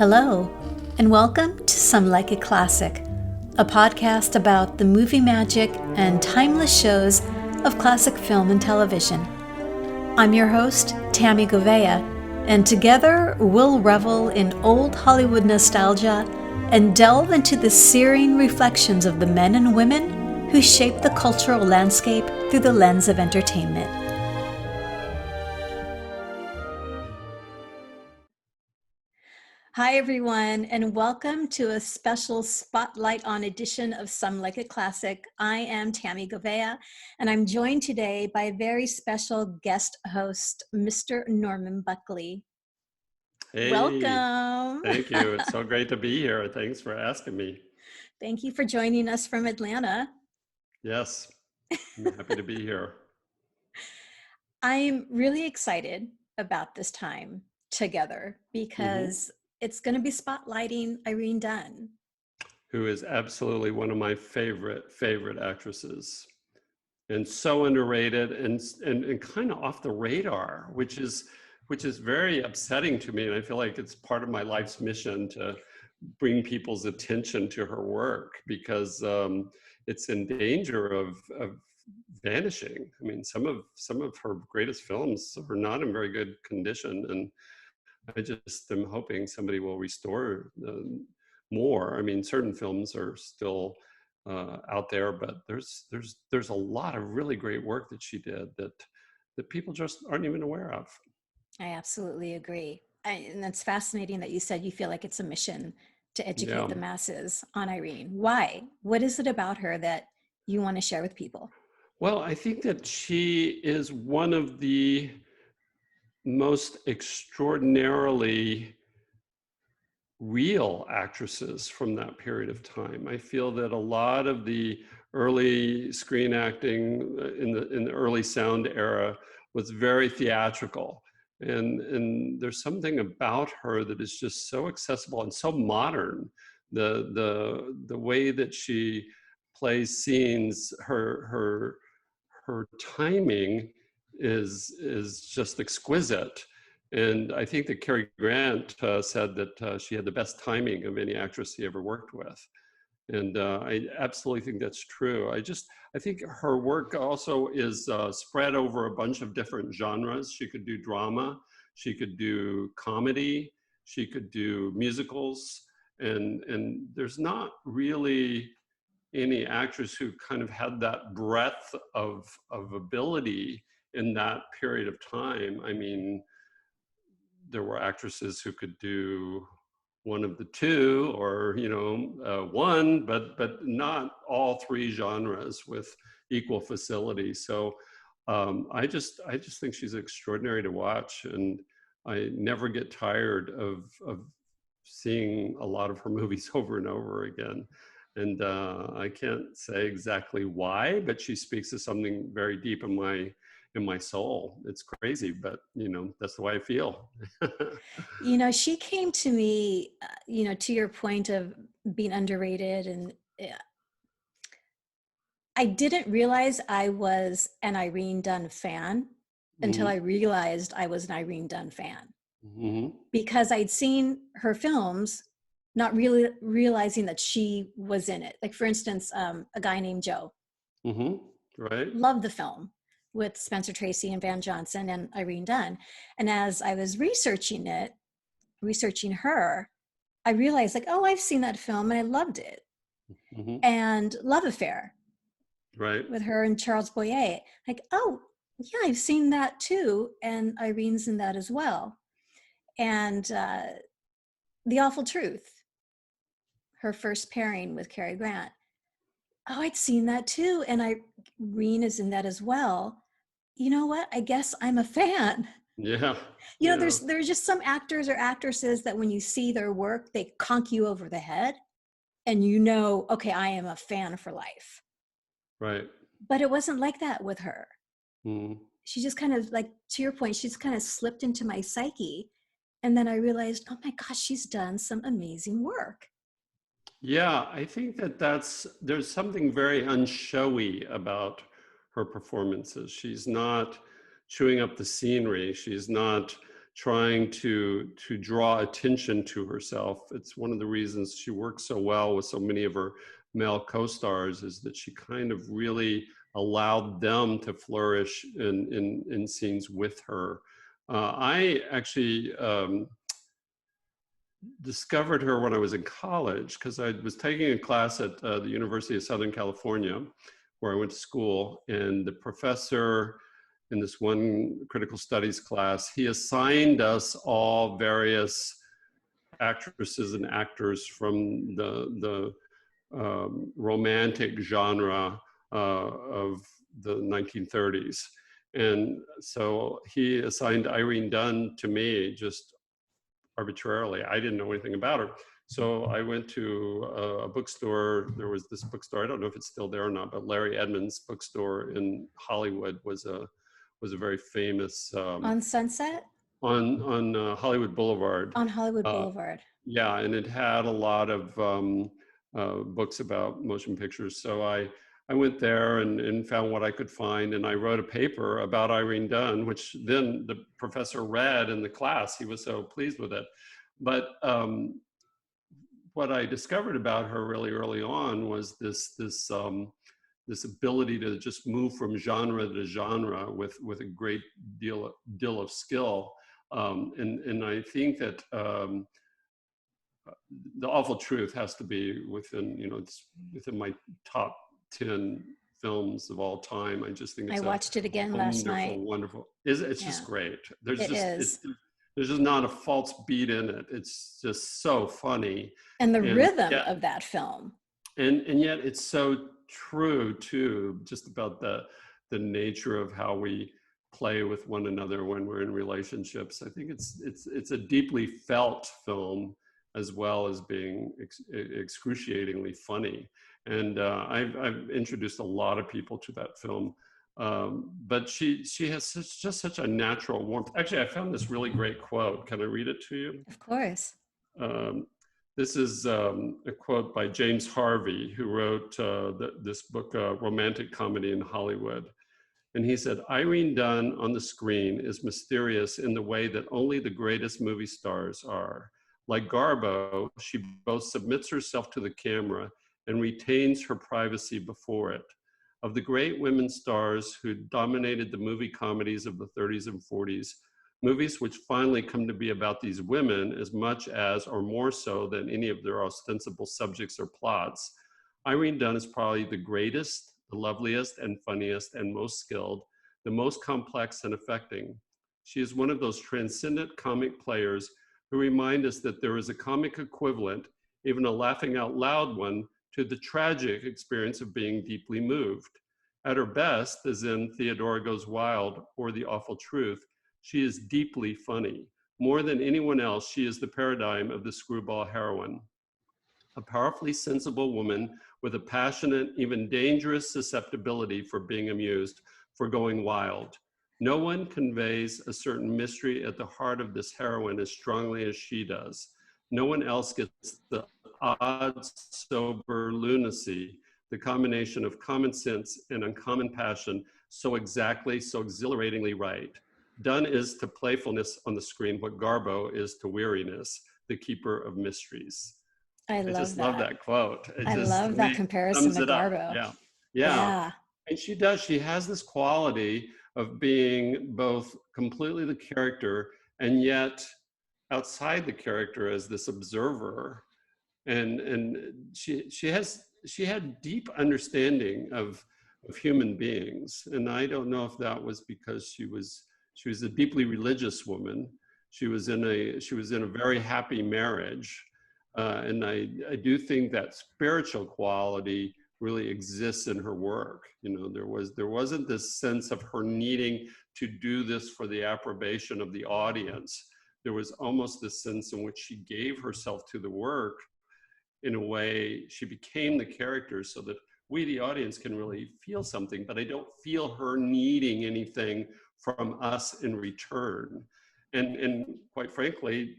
Hello, and welcome to Some Like It Classic, a podcast about the movie magic and timeless shows of classic film and television. I'm your host, Tammy Govea, and together we'll revel in old Hollywood nostalgia and delve into the searing reflections of the men and women who shape the cultural landscape through the lens of entertainment. Hi, everyone, and welcome to a special Spotlight on edition of Some Like It Classic. I am Tammy Govea, and I'm joined today by a very special guest host, Mr. Norman Buckley. Hey, Welcome. thank you. It's so great to be here. Thanks for asking me. Thank you for joining us from Atlanta. Yes, I'm happy to be here. I'm really excited about this time together because it's going to be spotlighting Irene Dunne. Who is absolutely one of my favorite actresses, and so underrated and kind of off the radar, which is very upsetting to me. And I feel like it's part of my life's mission to bring people's attention to her work, because it's in danger of vanishing. I mean, some of her greatest films are not in very good condition, and I just am hoping somebody will restore more. I mean, certain films are still out there, but there's a lot of really great work that she did that people just aren't even aware of. I absolutely agree. And that's fascinating that you said you feel like it's a mission to educate the masses on Irene. Why? What is it about her that you want to share with people? Well, I think that she is one of the most extraordinarily real actresses from that period of time. I feel that a lot of the early screen acting in the early sound era was very theatrical. And there's something about her that is just so accessible and so modern. The way that she plays scenes, her timing is just exquisite. And I think that Cary Grant said that she had the best timing of any actress he ever worked with. And I absolutely think that's true. I think her work also is spread over a bunch of different genres. She could do drama, she could do comedy, she could do musicals. And there's not really any actress who kind of had that breadth of ability in that period of time. I mean, there were actresses who could do one of the two, or one, but not all three genres with equal facility. So I just think she's extraordinary to watch, and I never get tired of seeing a lot of her movies over and over again. And I can't say exactly why, but she speaks to something very deep in my soul. It's crazy, but that's the way I feel. She came to me, to your point of being underrated, and I didn't realize I was an Irene Dunne fan until I realized I was an Irene Dunne fan. Because I'd seen her films, not really realizing that she was in it. Like, for instance, A Guy Named Joe. Right. Loved the film with Spencer Tracy and Van Johnson and Irene Dunne. And as I was researching her, I realized, like, oh, I've seen that film and I loved it. And Love Affair. Right. With her and Charles Boyer. Like, oh, yeah, I've seen that too. And Irene's in that as well. And The Awful Truth, her first pairing with Cary Grant. Oh, I'd seen that too. And Irene is in that as well. You know what? I guess I'm a fan. Yeah. There's just some actors or actresses that when you see their work, they conk you over the head. And okay, I am a fan for life. Right. But it wasn't like that with her. She just kind of, like, to your point, she's kind of slipped into my psyche. And then I realized, oh my gosh, she's done some amazing work. Yeah, I think there's something very unshowy about her performances. She's not chewing up the scenery. She's not trying to draw attention to herself. It's one of the reasons she works so well with so many of her male co-stars, is that she kind of really allowed them to flourish in scenes with her. I actually discovered her when I was in college, because I was taking a class at the University of Southern California, where I went to school, and the professor in this one critical studies class, he assigned us all various actresses and actors from the romantic genre of the 1930s. And so he assigned Irene Dunne to me just arbitrarily. I didn't know anything about her. So I went to a bookstore. There was this bookstore, I don't know if it's still there or not, but Larry Edmunds bookstore in Hollywood was a very famous On Sunset? on Hollywood Boulevard. On Hollywood Boulevard. Yeah, and it had a lot of books about motion pictures. So I went there and found what I could find, and I wrote a paper about Irene Dunne, which then the professor read in the class. He was so pleased with it. But what I discovered about her really early on was this ability to just move from genre to genre with a great deal of skill. And I think that The Awful Truth has to be within, it's within my top 10 films of all time. I just think it's I watched it again last night. Wonderful. It's just great. There's just not a false beat in it. It's just so funny. And the rhythm of that film. And yet it's so true too, just about the nature of how we play with one another when we're in relationships. I think it's a deeply felt film, as well as being excruciatingly funny. And I've introduced a lot of people to that film. But she has just such a natural warmth. Actually, I found this really great quote. Can I read it to you? Of course. This is a quote by James Harvey, who wrote this book, Romantic Comedy in Hollywood. And he said, Irene Dunne on the screen is mysterious in the way that only the greatest movie stars are. Like Garbo, she both submits herself to the camera and retains her privacy before it. Of the great women stars who dominated the movie comedies of the 30s and 40s, movies which finally come to be about these women as much as or more so than any of their ostensible subjects or plots, Irene Dunne is probably the greatest, the loveliest and funniest and most skilled, the most complex and affecting. She is one of those transcendent comic players who remind us that there is a comic equivalent, even a laughing out loud one, to the tragic experience of being deeply moved. At her best, as in Theodora Goes Wild or The Awful Truth, she is deeply funny. More than anyone else, she is the paradigm of the screwball heroine. A powerfully sensible woman with a passionate, even dangerous susceptibility for being amused, for going wild. No one conveys a certain mystery at the heart of this heroine as strongly as she does. No one else gets the odd, sober lunacy, the combination of common sense and uncommon passion so exactly, so exhilaratingly right. Dunne is to playfulness on the screen what Garbo is to weariness, the keeper of mysteries. I just love that quote. I love that comparison to Garbo. Yeah. And she does. She has this quality of being both completely the character and yet outside the character as this observer. And she had deep understanding of human beings. And I don't know if that was because she was a deeply religious woman. She was in a very happy marriage. And I do think that spiritual quality really exists in her work. There wasn't this sense of her needing to do this for the approbation of the audience. There was almost this sense in which she gave herself to the work. In a way, she became the character so that we, the audience, can really feel something, but I don't feel her needing anything from us in return. And quite frankly,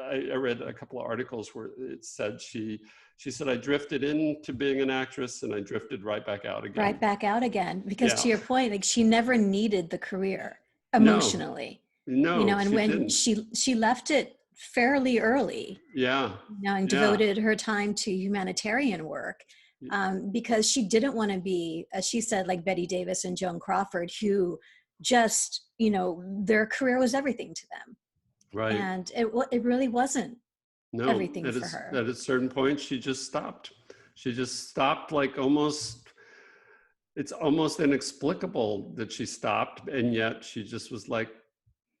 I read a couple of articles where it said she said, I drifted into being an actress and I drifted right back out again. Because to your point, like, she never needed the career emotionally. No, And she when didn't. she left it fairly early, Yeah, and yeah, devoted her time to humanitarian work, because she didn't want to be, as she said, like Betty Davis and Joan Crawford, who just, their career was everything to them. right. And it really wasn't No, everything for her. at a certain point, she just stopped. She just stopped, like almost, it's almost inexplicable that she stopped. And yet she just was like,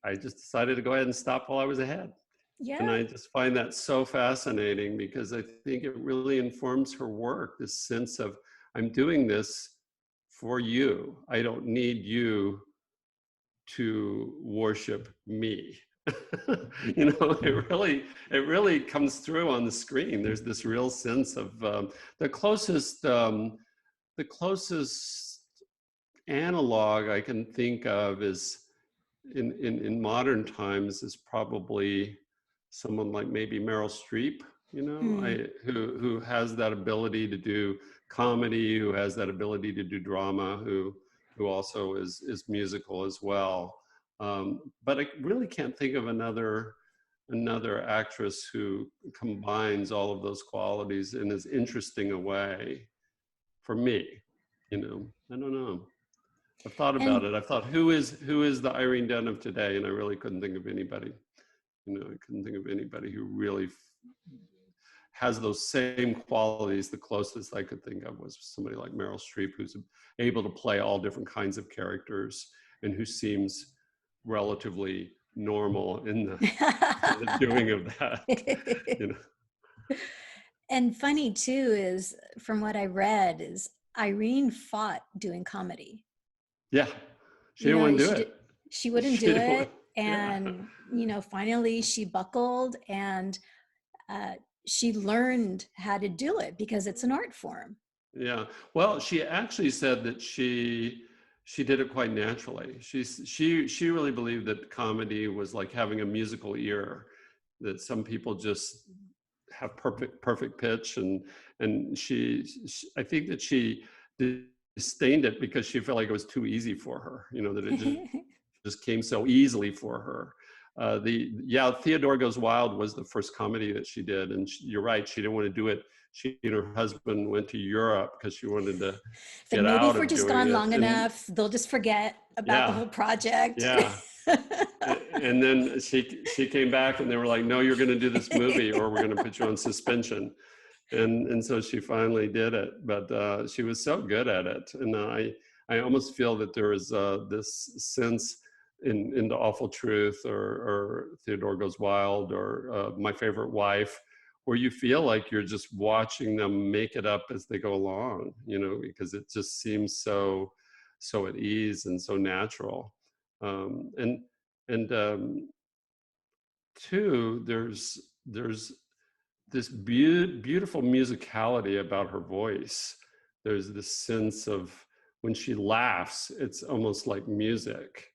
I just decided to go ahead and stop while I was ahead. And Yeah. I just find that so fascinating because I think it really informs her work, this sense of, I'm doing this for you. I don't need you to worship me. It really comes through on the screen. There's this real sense of the closest the closest analog I can think of is in modern times is probably someone like maybe Meryl Streep, Mm. who has that ability to do comedy, who has that ability to do drama, who also is musical as well. But I really can't think of another actress who combines all of those qualities in as interesting a way for me. I don't know. I've thought about And it. I've thought who is the Irene Dunne of today, and I really couldn't think of anybody. I couldn't think of anybody who really has those same qualities. The closest I could think of was somebody like Meryl Streep, who's able to play all different kinds of characters and who seems relatively normal in the doing of that. You know, and funny too is, from what I read, is Irene fought doing comedy. yeah, she didn't want to do She did, it. she wouldn't She do didn't want, it, yeah. and finally she buckled, and uh, she learned how to do it because it's an art form. Yeah. Well, she actually said that she did it quite naturally. She really believed that comedy was like having a musical ear, that some people just have perfect pitch, and I think that she disdained it because she felt like it was too easy for her, that it just came so easily for her. Theodore Goes Wild was the first comedy that she did, and you're right, she didn't want to do it. She and her husband went to Europe because she wanted to Like, get maybe out if we're of just doing gone it. long And enough, they'll just forget about the yeah, whole project. yeah. And then she came back and they were like, no, you're going to do this movie or we're going to put you on suspension. And so she finally did it, but she was so good at it. And I almost feel that there is this sense in The Awful Truth or Theodore Goes Wild or My Favorite Wife, where you feel like you're just watching them make it up as they go along, because it just seems so at ease and so natural. And two, there's this beautiful musicality about her voice. There's this sense of when she laughs, it's almost like music.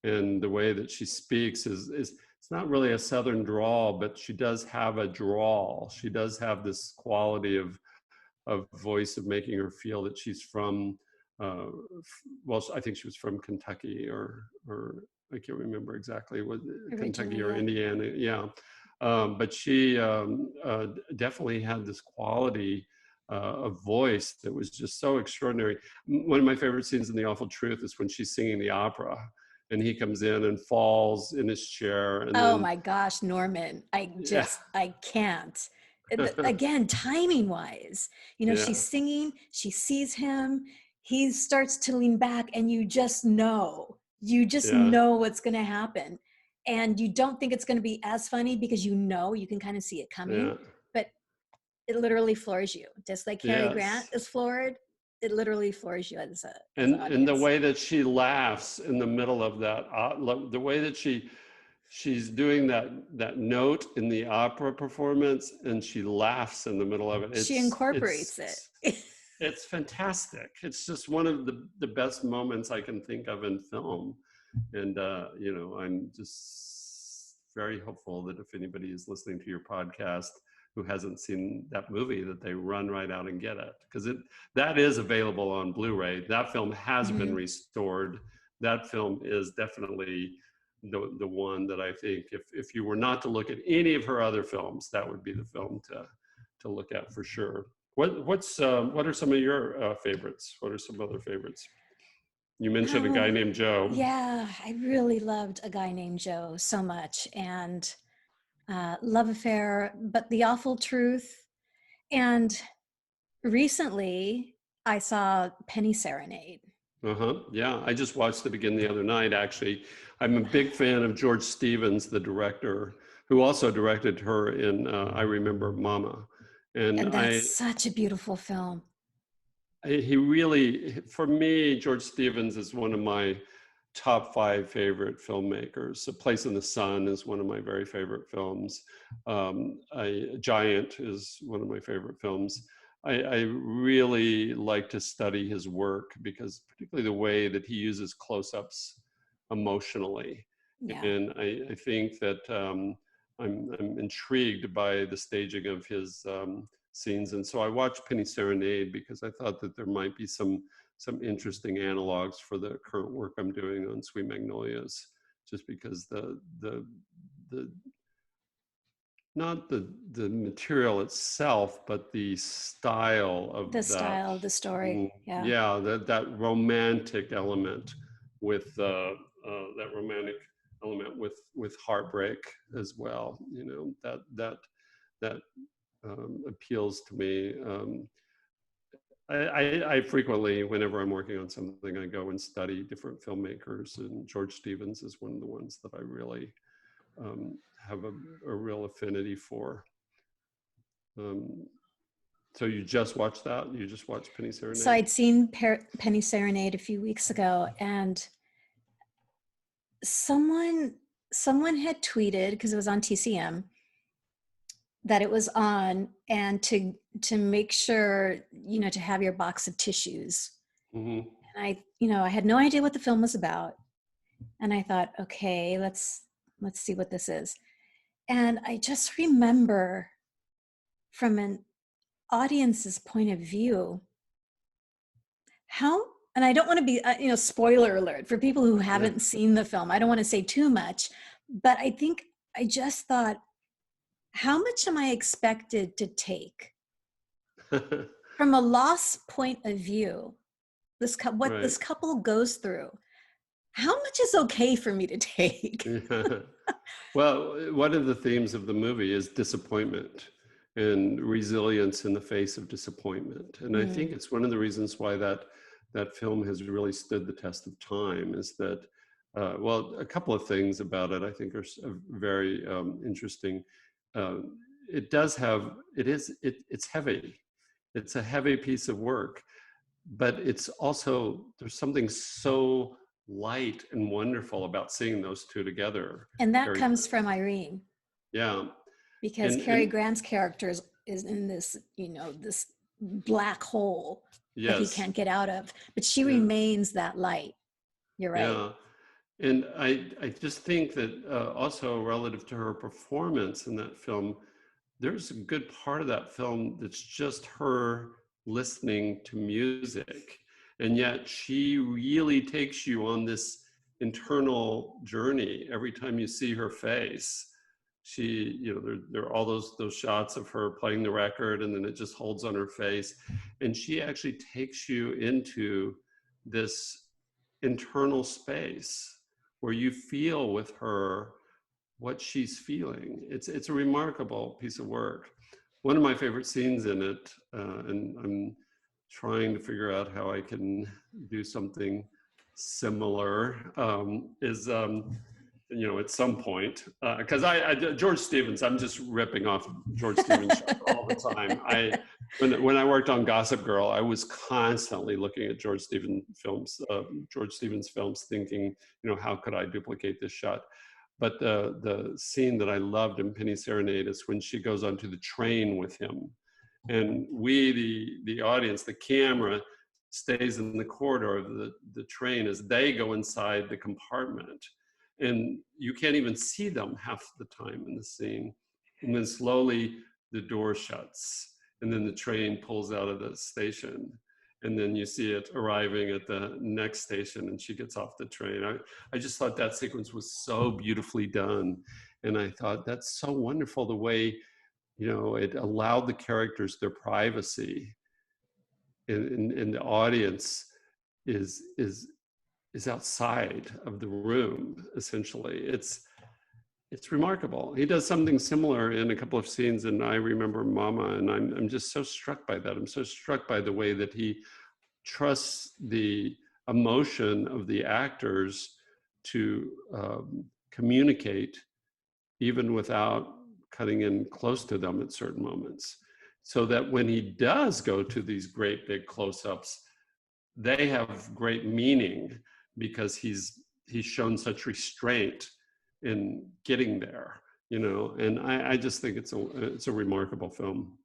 And the way that she speaks is it's not really a Southern drawl, but she does have a drawl. She does have this quality of voice of making her feel that she's from, well, I think she was from Kentucky or I can't remember exactly what, Kentucky Originally, or yeah. Indiana, yeah. But she definitely had this quality of voice that was just so extraordinary. One of my favorite scenes in The Awful Truth is when she's singing the opera and he comes in and falls in his chair and Oh then, my gosh, Norman, yeah, I can't. Again, timing wise, yeah, she's singing, she sees him, he starts to lean back, and you just yeah, know what's going to happen. And you don't think it's going to be as funny because you can kind of see it coming, yeah, but it literally floors you. Just like Cary Grant yes. is floored, it literally floors you as an And the audience. way that she laughs in the middle of that, the way that she's doing that note in the opera performance, and she laughs in the middle of it. She It's incorporates it. it's it's fantastic. It's just one of the best moments I can think of in film. And I'm just very hopeful that if anybody is listening to your podcast who hasn't seen that movie, that they run right out and get it, because that is available on Blu-ray. That film has been Mhm. restored. That film is definitely the one that I think if you were not to look at any of her other films, that would be the film to look at for sure. What are some of your favorites? What are some other favorites? You mentioned A Guy Named Joe. Yeah, I really loved A Guy Named Joe so much, and Love Affair, but The Awful Truth. And recently I saw Penny Serenade. Yeah, I just watched it again the other night, actually. I'm a big fan of George Stevens, the director, who also directed her in I Remember Mama. And that's such a beautiful film. He really, for me, George Stevens is one of my top 5 favorite filmmakers. A Place in the Sun is one of my very favorite films. Giant is one of my favorite films. I really like to study his work because particularly the way that he uses close-ups emotionally. Yeah. And I think that I'm intrigued by the staging of his scenes. And so I watched Penny Serenade because I thought that there might be some interesting analogs for the current work I'm doing on Sweet Magnolias, just because the not the material itself, but the style of style of the story. Yeah, that romantic element with that romantic element with heartbreak as well. You know, that appeals to me. I frequently, whenever I'm working on something, I go and study different filmmakers, and George Stevens is one of the ones that I really have a real affinity for. So you just watched that? You just watched Penny Serenade? So I'd seen Penny Serenade a few weeks ago, and someone had tweeted, because it was on TCM, that it was on, and to make sure, you know, to have your box of tissues. And I had no idea what the film was about, and I thought, okay, let's see what this is. And I just remember, from an audience's point of view, how, and I don't want to be spoiler alert for people who haven't seen the film, I don't want to say too much, but I think I just thought, how much am I expected to take from a loss point of view? This couple goes through. How much is okay for me to take? Well, one of the themes of the movie is disappointment and resilience in the face of disappointment. And I think it's one of the reasons why that film has really stood the test of time, is that, well, a couple of things about it I think are very interesting. It's heavy. It's a heavy piece of work, but it's also, there's something so light and wonderful about seeing those two together. And that comes from Irene. Yeah. Because Cary Grant's character is in this, this black hole that he can't get out of, but she remains that light. You're right. Yeah. And I just think that also relative to her performance in that film, there's a good part of that film that's just her listening to music. And yet she really takes you on this internal journey every time you see her face. She, there are all those shots of her playing the record, and then it just holds on her face. And she actually takes you into this internal space where you feel with her what she's feeling. It's a remarkable piece of work. One of my favorite scenes in it, and I'm trying to figure out how I can do something similar, is at some point, because George Stevens, I'm just ripping off George Stevens all the time. When I worked on Gossip Girl, I was constantly looking at George Stevens films, thinking, how could I duplicate this shot? But the scene that I loved in Penny Serenade is when she goes onto the train with him, and we, the audience, the camera stays in the corridor of the train as they go inside the compartment. And you can't even see them half the time in the scene. And then slowly the door shuts, and then the train pulls out of the station. and then you see it arriving at the next station and she gets off the train. I just thought that sequence was so beautifully done. And I thought that's so wonderful, the way, it allowed the characters their privacy, and the audience is outside of the room, essentially. It's remarkable. He does something similar in a couple of scenes in I Remember Mama, and I'm just so struck by that. I'm so struck by the way that he trusts the emotion of the actors to communicate, even without cutting in close to them at certain moments. So that when he does go to these great big close-ups, they have great meaning because he's shown such restraint in getting there, and I just think it's a remarkable film.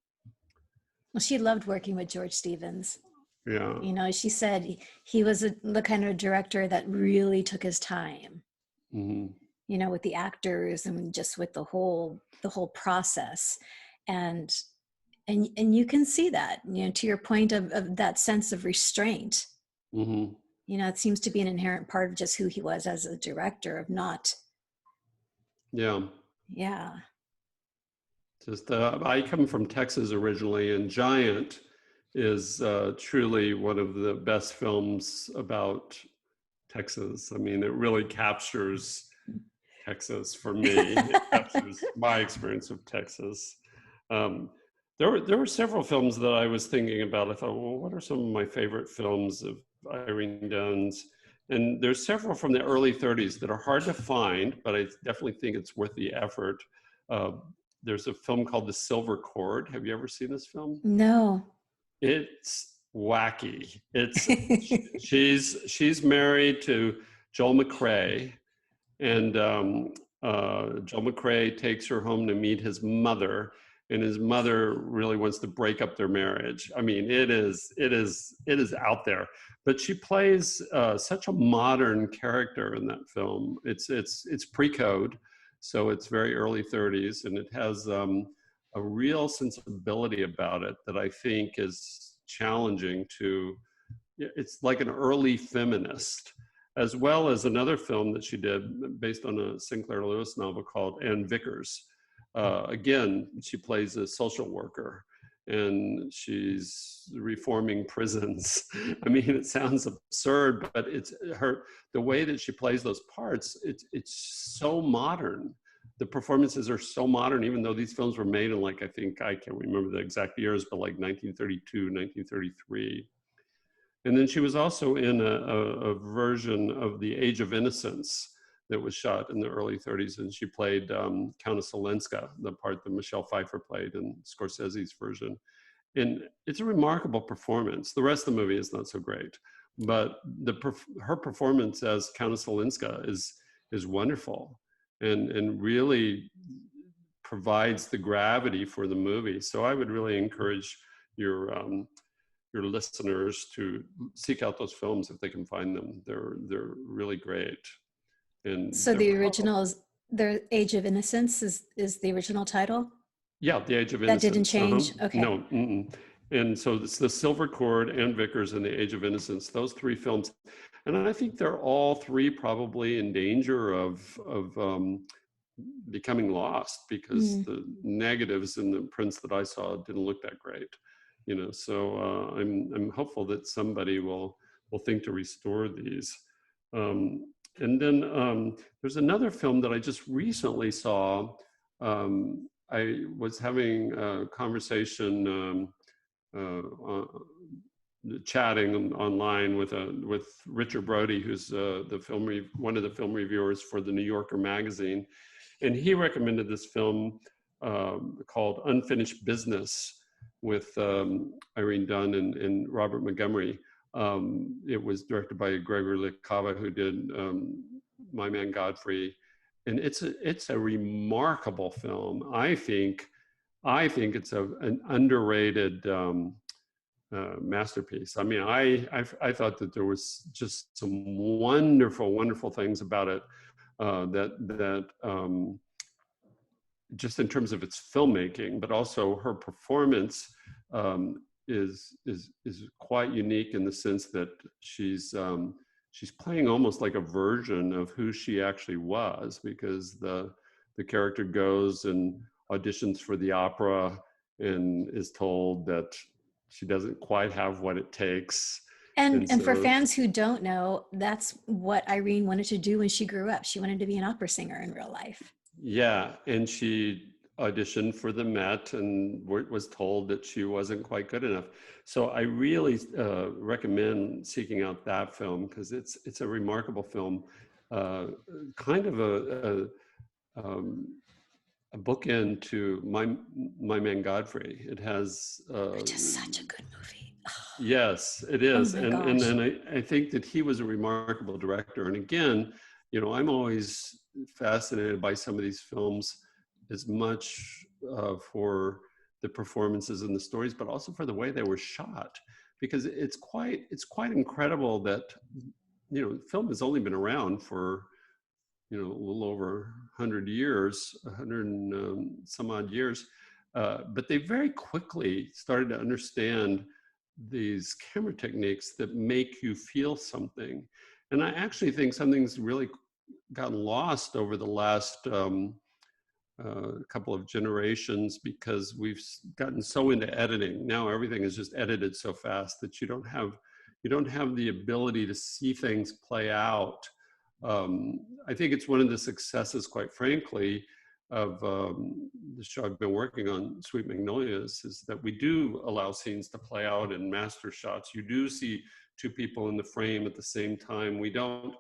Well, she loved working with George Stevens. Yeah. She said he was the kind of director that really took his time, with the actors and just with the whole process. And you can see that, to your point of that sense of restraint. It seems to be an inherent part of just who he was as a director, of not. Yeah. Just I come from Texas originally, and Giant is truly one of the best films about Texas. I mean, it really captures Texas for me. It captures my experience of Texas. There were several films that I was thinking about. I thought, well, what are some of my favorite films of Irene Dunne's? And there's several from the early 30s that are hard to find, but I definitely think it's worth the effort. There's a film called The Silver Cord. Have you ever seen this film? No. It's wacky. She's married to Joel McCrea, and Joel McCrea takes her home to meet his mother, and his mother really wants to break up their marriage. I mean, it is out there. But she plays such a modern character in that film. It's pre-code, so it's very early 30s, and it has a real sensibility about it that I think is challenging to. It's like an early feminist, as well as another film that she did based on a Sinclair Lewis novel called Ann Vickers. Again, she plays a social worker, and she's reforming prisons. I mean, it sounds absurd, but the way that she plays those parts, it's so modern. The performances are so modern, even though these films were made in, like, I think, I can't remember the exact years, but like 1932, 1933. And then she was also in a version of The Age of Innocence that was shot in the early 30s, and she played Countess Olenska, the part that Michelle Pfeiffer played in Scorsese's version. And it's a remarkable performance. The rest of the movie is not so great, but her performance as Countess Olenska is wonderful, and really provides the gravity for the movie. So I would really encourage your listeners to seek out those films if they can find them. They're really great. And so the original is The Age of Innocence is the original title? Yeah, The Age of Innocence. That didn't change? Okay. No. And so it's The Silver Cord, Ann Vickers, and The Age of Innocence, those three films. And I think they're all three probably in danger of becoming lost, because the negatives in the prints that I saw didn't look that great. So I'm hopeful that somebody will think to restore these. And then there's another film that I just recently saw. I was having a conversation, chatting online with Richard Brody, who's one of the film reviewers for the New Yorker magazine, and he recommended this film called Unfinished Business with Irene Dunne and Robert Montgomery. It was directed by Gregory LeCava, who did My Man Godfrey, and it's a remarkable film. I think it's an underrated masterpiece. I mean, I thought that there was just some wonderful things about it that just in terms of its filmmaking, but also her performance is quite unique in the sense that she's playing almost like a version of who she actually was, because the character goes and auditions for the opera and is told that she doesn't quite have what it takes. And for So fans who don't know, that's what Irene wanted to do when she grew up. She wanted to be an opera singer in real life. yeah, and she auditioned for the Met and was told that she wasn't quite good enough. So I really recommend seeking out that film, because it's a remarkable film, uh, kind of a bookend to My Man Godfrey. It has Which is such a good movie. yes, it Oh is. my And gosh. then I think that he was a remarkable director. And again, I'm always fascinated by some of these films, as much for the performances and the stories, but also for the way they were shot, because it's quite incredible that, film has only been around for, a little over 100 years, 100 and some odd years. But they very quickly started to understand these camera techniques that make you feel something. And I actually think something's really gotten lost over the last couple of generations, because we've gotten so into editing. Now everything is just edited so fast that you don't have the ability to see things play out. I think it's one of the successes, quite frankly, of the show I've been working on, Sweet Magnolias, is that we do allow scenes to play out in master shots. You do see two people in the frame at the same time. We don't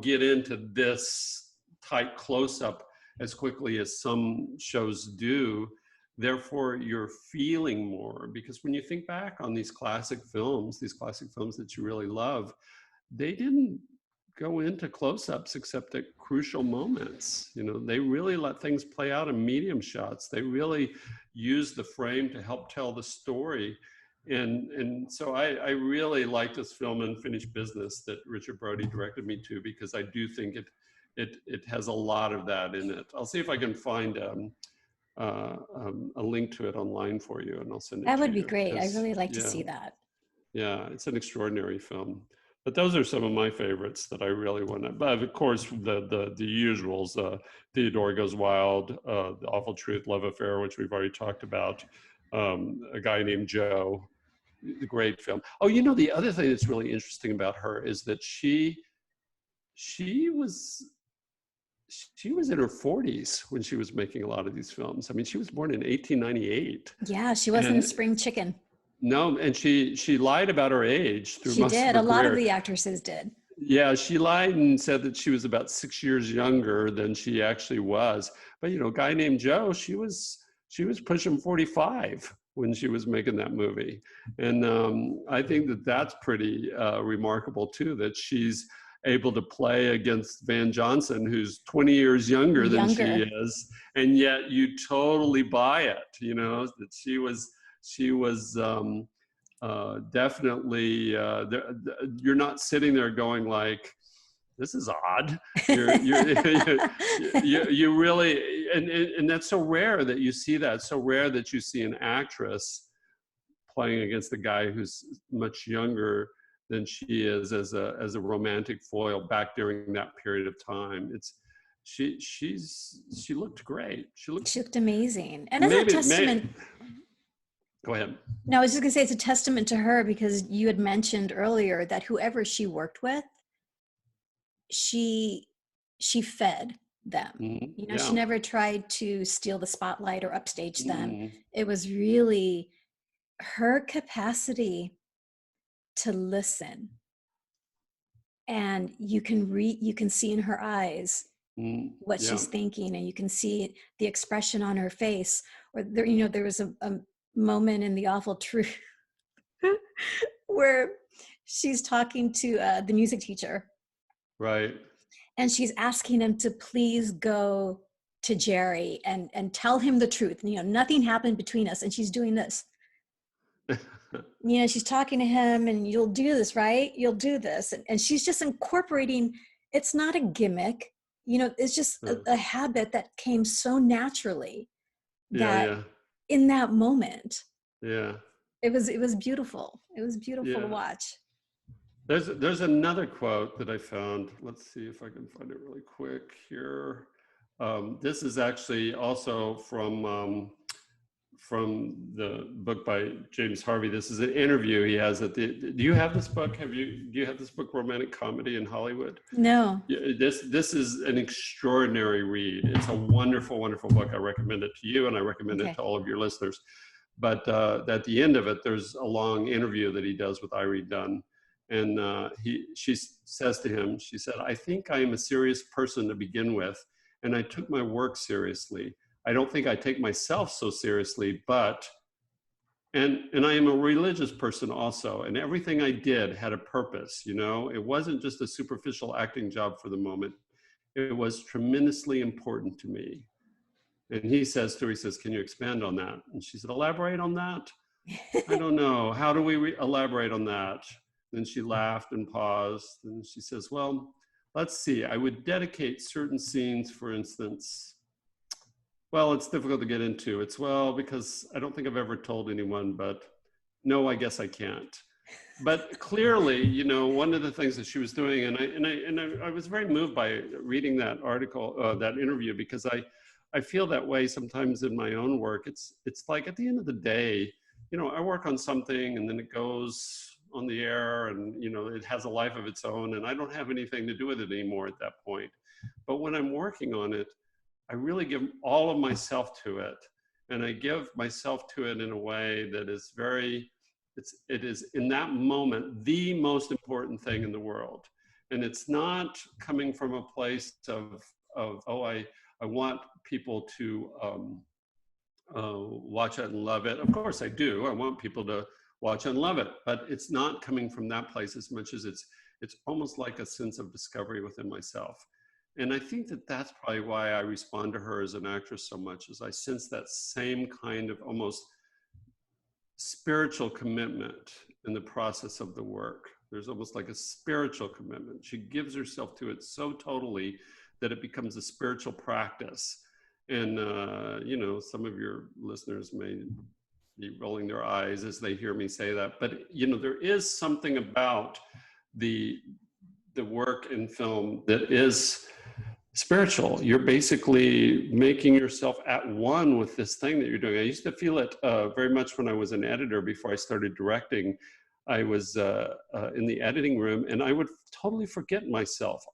get into this tight close-up as quickly as some shows do. Therefore, you're feeling more, because when you think back on these classic films that you really love, they didn't go into close-ups except at crucial moments. They really let things play out in medium shots. They really use the frame to help tell the story. And so I really like this film, Unfinished Business, that Richard Brody directed me to, because I do think it has a lot of that in it. I'll see if I can find a link to it online for you, and I'll send it That to would be you. great. I Because really like to yeah, see that. yeah, it's an extraordinary film. But those are some of my favorites that I really want to. But of course, the usuals: Theodore Goes Wild, The Awful Truth, Love Affair, which we've already talked about. A Guy Named Joe, the great film. Oh, the other thing that's really interesting about her is that she was in her 40s when she was making a lot of these films. I mean, she was born in 1898. Yeah, she wasn't a And spring chicken. no, and she lied about her age through She most of did. her A lot of career. the actresses did. Yeah, she lied and said that she was about 6 years younger than she actually was. But A Guy Named Joe, she was pushing 45 when she was making that movie. And I think that that's pretty remarkable too, that she's able to play against Van Johnson, who's 20 years younger than she Younger. is, and yet you totally buy it. That she was definitely. You're not sitting there going like, "This is odd." You're you really, and that's so rare that you see that. So rare that you see an actress playing against a guy who's much younger than she is, as a romantic foil back during that period of time. She looked great. She looked amazing. And as a Maybe may testament, go ahead. no, I was just gonna say it's a testament to her, because you had mentioned earlier that whoever she worked with, she fed them. She Yeah. never tried to steal the spotlight or upstage them. Mm, It was really her capacity to listen, and you can see in her eyes what yeah. she's thinking, and you can see the expression on her face. Or there was a moment in The Awful Truth where she's talking to the music teacher, Right. and she's asking him to please go to Jerry and tell him the truth. Nothing happened between us, and she's doing this. She's talking to him, and you'll do this, right? You'll do this. And she's just incorporating, it's not a gimmick, it's just a habit that came so naturally Yeah. that Yeah. in that moment, Yeah. It was beautiful. It was beautiful to Yeah. watch. There's another quote that I found. Let's see if I can find it really quick here. This is actually also from the book by James Harvey. This is an interview he has at the. Do you have this book? Do you have this book, Romantic Comedy in Hollywood? No. Yeah, this is an extraordinary read. It's a wonderful, wonderful book. I recommend it to you, and I recommend it to all of your listeners. But at the end of it, there's a long interview that he does with Irene Dunne. And she says to him, she said, "I think I am a serious person to begin with, and I took my work seriously. I don't think I take myself so seriously, but, and I am a religious person also, and everything I did had a purpose, you know? It wasn't just a superficial acting job for the moment. It was tremendously important to me." And he says to her, he says, "Can you expand on that?" And she said, "Elaborate on that? I don't know. How do we elaborate on that?" Then she laughed and paused. And she says, "Well, let's see. I would dedicate certain scenes, for instance. Well, it's difficult to get into. It's, well, because I don't think I've ever told anyone, but no, I guess I can't." But clearly, you know, one of the things that she was doing, and I was very moved by reading that article, that interview, because I feel that way sometimes in my own work. It's like at the end of the day, you know, I work on something and then it goes on the air and, you know, it has a life of its own and I don't have anything to do with it anymore at that point. But when I'm working on it, I really give all of myself to it. And I give myself to it in a way that is very, it is in that moment, the most important thing in the world. And it's not coming from a place of oh, I want people to watch it and love it. Of course I do. I want people to watch and love it, but it's not coming from that place as much as it's almost like a sense of discovery within myself. And I think that that's probably why I respond to her as an actress so much, is I sense that same kind of almost spiritual commitment in the process of the work. There's almost like a spiritual commitment. She gives herself to it so totally that it becomes a spiritual practice. And, you know, some of your listeners may be rolling their eyes as they hear me say that, but, you know, there is something about the work in film that is spiritual. You're basically making yourself at one with this thing that you're doing. I used to feel it very much when I was an editor before I started directing. I was in the editing room and I would totally forget myself.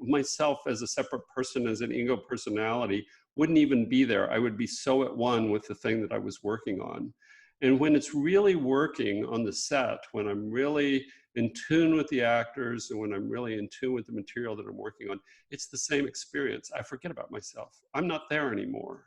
Myself as a separate person, as an ego personality, wouldn't even be there. I would be so at one with the thing that I was working on. And when it's really working on the set, when I'm really in tune with the actors and when I'm really in tune with the material that I'm working on, it's the same experience. I forget about myself. I'm not there anymore.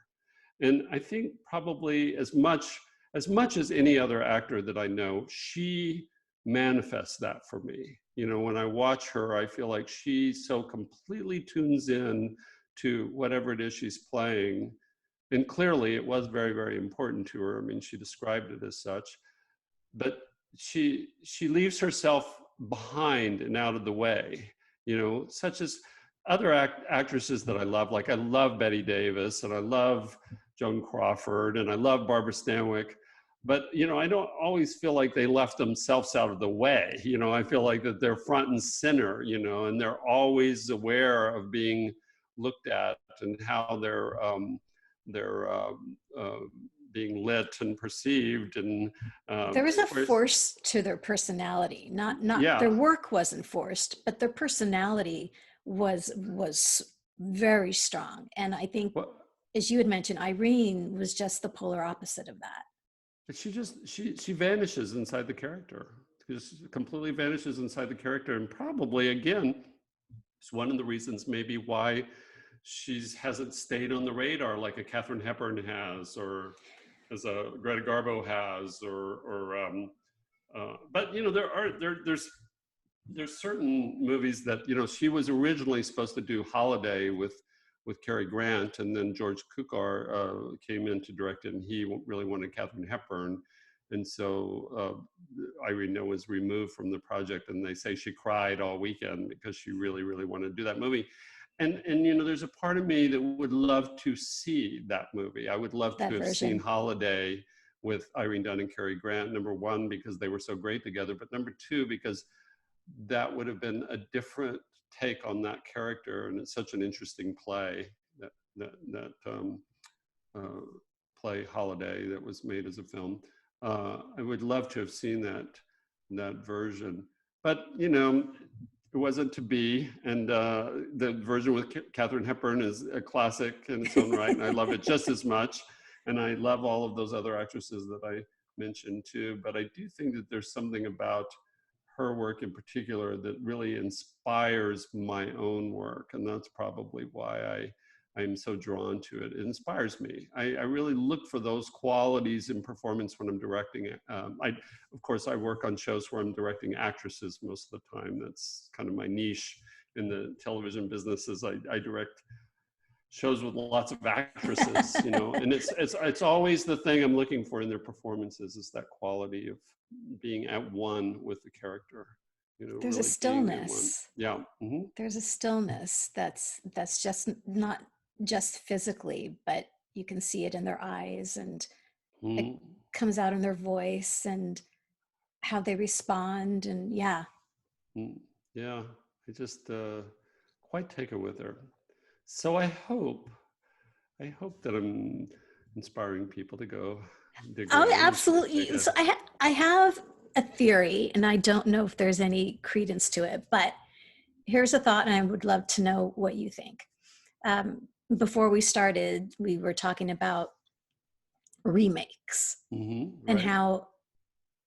And I think probably as much as any other actor that I know, she manifests that for me. You know, when I watch her, I feel like she so completely tunes in to whatever it is she's playing. And clearly it was very, very important to her. I mean, she described it as such, but she leaves herself behind and out of the way, you know, such as other actresses that I love. Like I love Bette Davis and I love Joan Crawford and I love Barbara Stanwyck. But, you know, I don't always feel like they left themselves out of the way. You know, I feel like that they're front and center, you know, and they're always aware of being looked at and how they're being lit and perceived. And there was a force to their personality. Not yeah. Their work wasn't forced, but their personality was very strong. And I think, as you had mentioned, Irene was just the polar opposite of that. She vanishes inside the character. Just completely vanishes inside the character. And probably, again, it's one of the reasons maybe why she hasn't stayed on the radar like a Katharine Hepburn has, or as a Greta Garbo has, but you know, there's certain movies that, you know, she was originally supposed to do Holiday with Cary Grant, and then George Cukor came in to direct it, and he really wanted Katharine Hepburn, and so Irene Dunne was removed from the project, and they say she cried all weekend because she really, really wanted to do that movie. And you know, there's a part of me that would love to see that movie. I would love to have seen Holiday with Irene Dunne and Cary Grant. Number one, because they were so great together, but number two, because that would have been a different take on that character, and it's such an interesting play, uh, play Holiday, that was made as a film. I would love to have seen that version, but you know, it wasn't to be. And the version with Katharine Hepburn is a classic in its own right, and I love it just as much. And I love all of those other actresses that I mentioned too. But I do think that there's something about her work in particular that really inspires my own work, and that's probably why I'm so drawn to it. It inspires me. I really look for those qualities in performance when I'm directing it. Of course, I work on shows where I'm directing actresses most of the time. That's kind of my niche in the television business. Is I direct shows with lots of actresses, you know, and it's always the thing I'm looking for in their performances, is that quality of being at one with the character, you know. There's a really being at one. stillness. Yeah. Mm-hmm. There's a stillness that's just not just physically, but you can see it in their eyes, and it comes out in their voice and how they respond. And yeah. Yeah, I just quite take it with her. So I hope that I'm inspiring people to go dig Oh, around. absolutely. So I have a theory, and I don't know if there's any credence to it, but here's a thought, and I would love to know what you think. Before we started, we were talking about remakes and how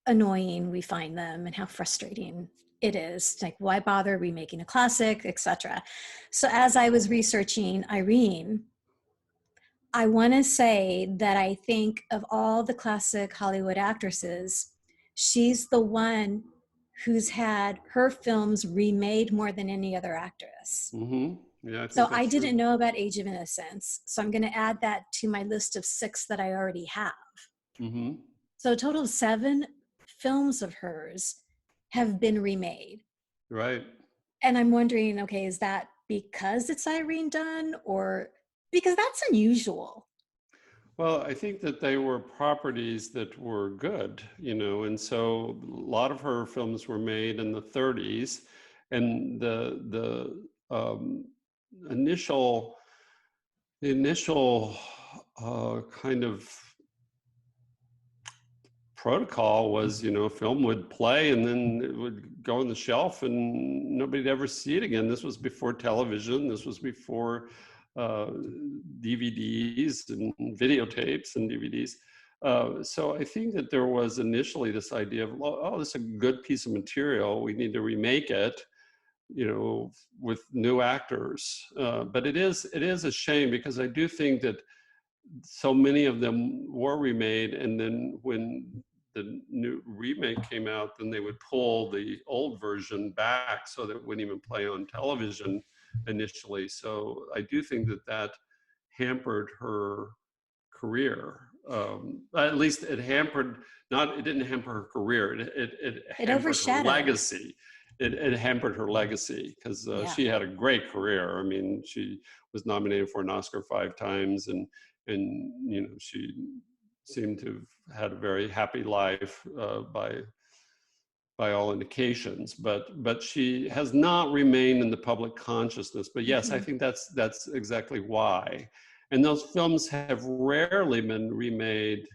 annoying we find them and how frustrating it is. Like, why bother remaking a classic, etc. So as I was researching Irene, I want to say that I think of all the classic Hollywood actresses, she's the one who's had her films remade more than any other actress. Yeah, so I didn't know about Age of Innocence. So I'm going to add that to my list of 6 that I already have. So a total of 7 films of hers have been remade. Right. And I'm wondering, okay, is that because it's Irene Dunne, or because that's unusual? Well, I think that they were properties that were good, you know, and so a lot of her films were made in the 30s, and the initial kind of protocol was, you know, film would play and then it would go on the shelf and nobody'd ever see it again. This was before television. This was before DVDs and videotapes and DVDs. So I think that there was initially this idea of, oh, this is a good piece of material. We need to remake it, you know, with new actors. But it is a shame, because I do think that so many of them were remade, and then when the new remake came out, then they would pull the old version back so that it wouldn't even play on television initially. So I do think that hampered her career. At least it didn't hamper her career. It hampered her legacy. It hampered her legacy, because she had a great career. I mean, she was nominated for an Oscar 5 times, and you know, she seemed to have had a very happy life by all indications, but she has not remained in the public consciousness. But yes, I think that's exactly why. And those films have rarely been remade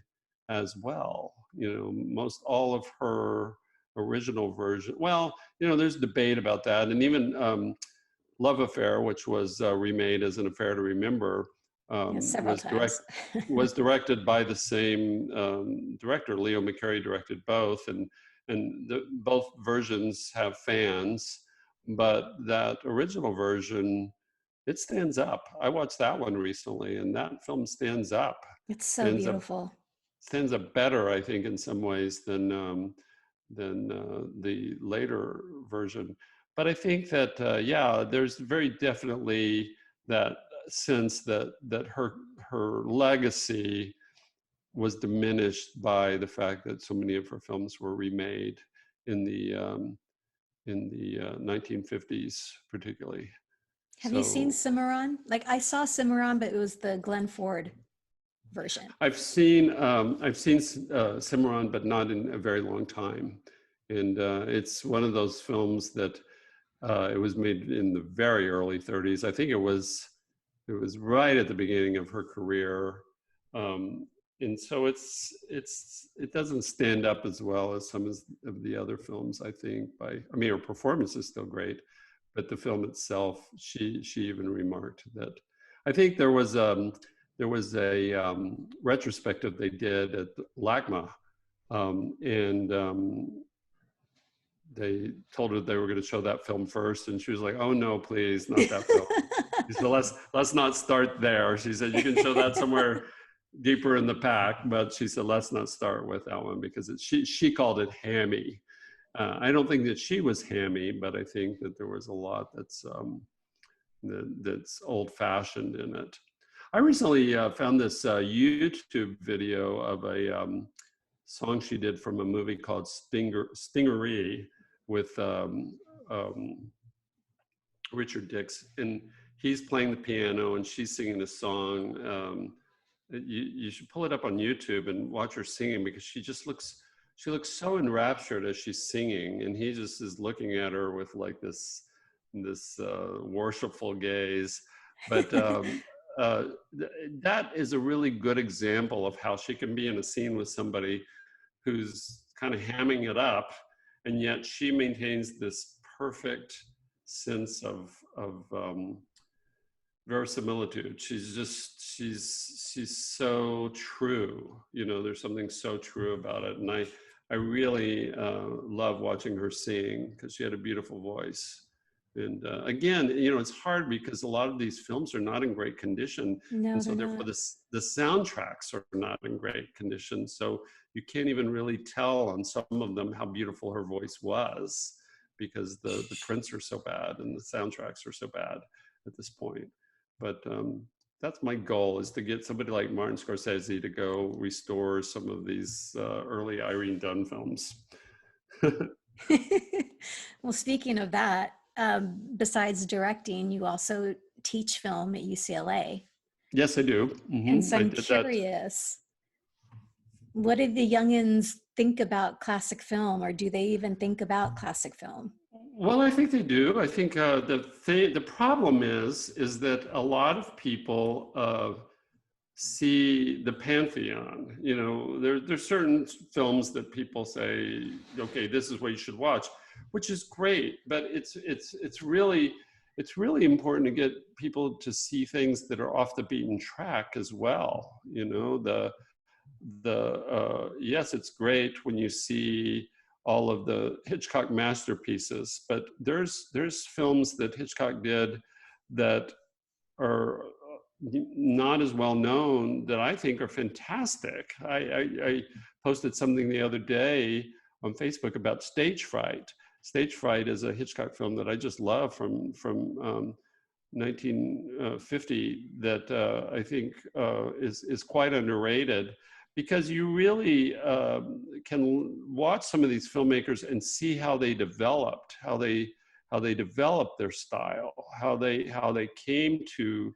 as well. You know, most all of her original version. Well, you know, there's debate about that, and even Love Affair, which was remade as An Affair to Remember, was directed by the same director. Leo McCarey directed both, and both versions have fans, but that original version, it stands up. I watched that one recently, and that film stands up. It's so beautiful. Stands up better, I think, in some ways than the later version. But I think that there's very definitely that sense that her legacy was diminished by the fact that so many of her films were remade in the 1950s, particularly. Have you seen Cimarron? Like, I saw Cimarron, but it was the Glenn Ford version? I've seen Cimarron, but not in a very long time. And it's one of those films that it was made in the very early 30s. I think it was right at the beginning of her career. And so it doesn't stand up as well as some of the other films, I think. I mean, her performance is still great, but the film itself, she even remarked that. I think there was a retrospective they did at LACMA, and they told her they were going to show that film first, and she was like, "Oh no, please, not that film." She said, "Let's not start there." She said, "You can show that somewhere deeper in the pack," but she said, "Let's not start with that one because she called it hammy." I don't think that she was hammy, but I think that there was a lot that's old-fashioned in it. I recently found this YouTube video of a song she did from a movie called Stingery with Richard Dix, and he's playing the piano and she's singing a song. You should pull it up on YouTube and watch her singing because she looks so enraptured as she's singing, and he just is looking at her with like this worshipful gaze. But that is a really good example of how she can be in a scene with somebody who's kind of hamming it up, and yet she maintains this perfect sense of verisimilitude. She's so true. There's something so true about it, and I really love watching her sing because she had a beautiful voice. And again, it's hard because a lot of these films are not in great condition. No, and so they're therefore not. the soundtracks are not in great condition. So you can't even really tell on some of them how beautiful her voice was because the prints are so bad and the soundtracks are so bad at this point. But that's my goal, is to get somebody like Martin Scorsese to go restore some of these early Irene Dunne films. Well, speaking of that, besides directing, you also teach film at UCLA. Yes, I do. And so I I'm did that. curious, what do the youngins think about classic film, or do they even think about classic film? Well, I think they do. I think the problem is that a lot of people see the pantheon. There's certain films that people say, okay, this is what you should watch, which is great, but it's really important to get people to see things that are off the beaten track as well. Yes, it's great when you see all of the Hitchcock masterpieces, but there's films that Hitchcock did that are not as well known that I think are fantastic. I posted something the other day on Facebook about Stage Fright. Stage Fright is a Hitchcock film that I just love from 1950 that I think is quite underrated, because you really can watch some of these filmmakers and see how they developed, how they developed their style, how they came to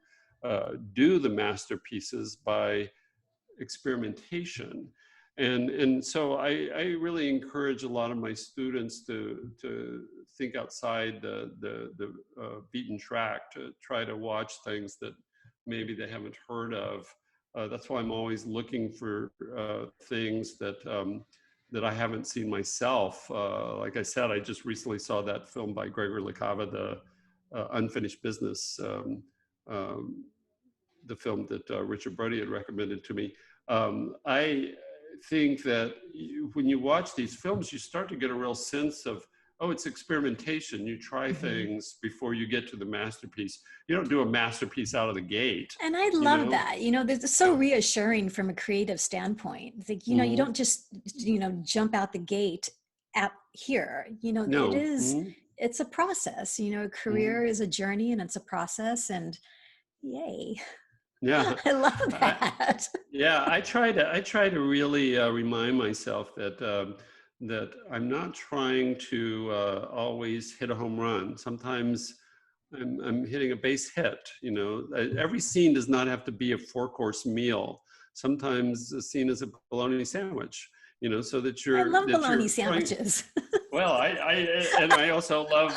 do the masterpieces by experimentation. And so I really encourage a lot of my students to think outside the beaten track, to try to watch things that maybe they haven't heard of. That's why I'm always looking for things that I haven't seen myself. Like I said, I just recently saw that film by Gregory LaCava, the Unfinished Business, the film that Richard Brody had recommended to me. I think that when you watch these films, you start to get a real sense of, oh, it's experimentation. You try things before you get to the masterpiece. You don't do a masterpiece out of the gate. And I love that. It's so reassuring from a creative standpoint. It's like, you don't just, jump out the gate at here. No. It's a process. A career is a journey, and it's a process, and yay. Yeah. I love that. I try to really remind myself that that I'm not trying to always hit a home run. Sometimes I'm hitting a base hit. Every scene does not have to be a 4-course meal. sometimes seen as a bologna sandwich, so that I you're love bologna throwing. sandwiches. Well, I also love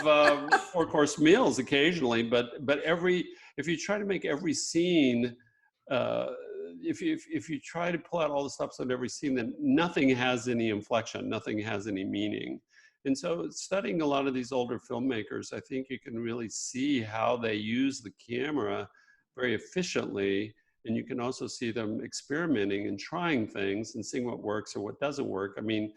4-course meals occasionally, but if you try to make every scene, uh, if you try to pull out all the stops on every scene, then nothing has any inflection, nothing has any meaning. And so, studying a lot of these older filmmakers, I think you can really see how they use the camera very efficiently, and you can also see them experimenting and trying things and seeing what works or what doesn't work. I mean,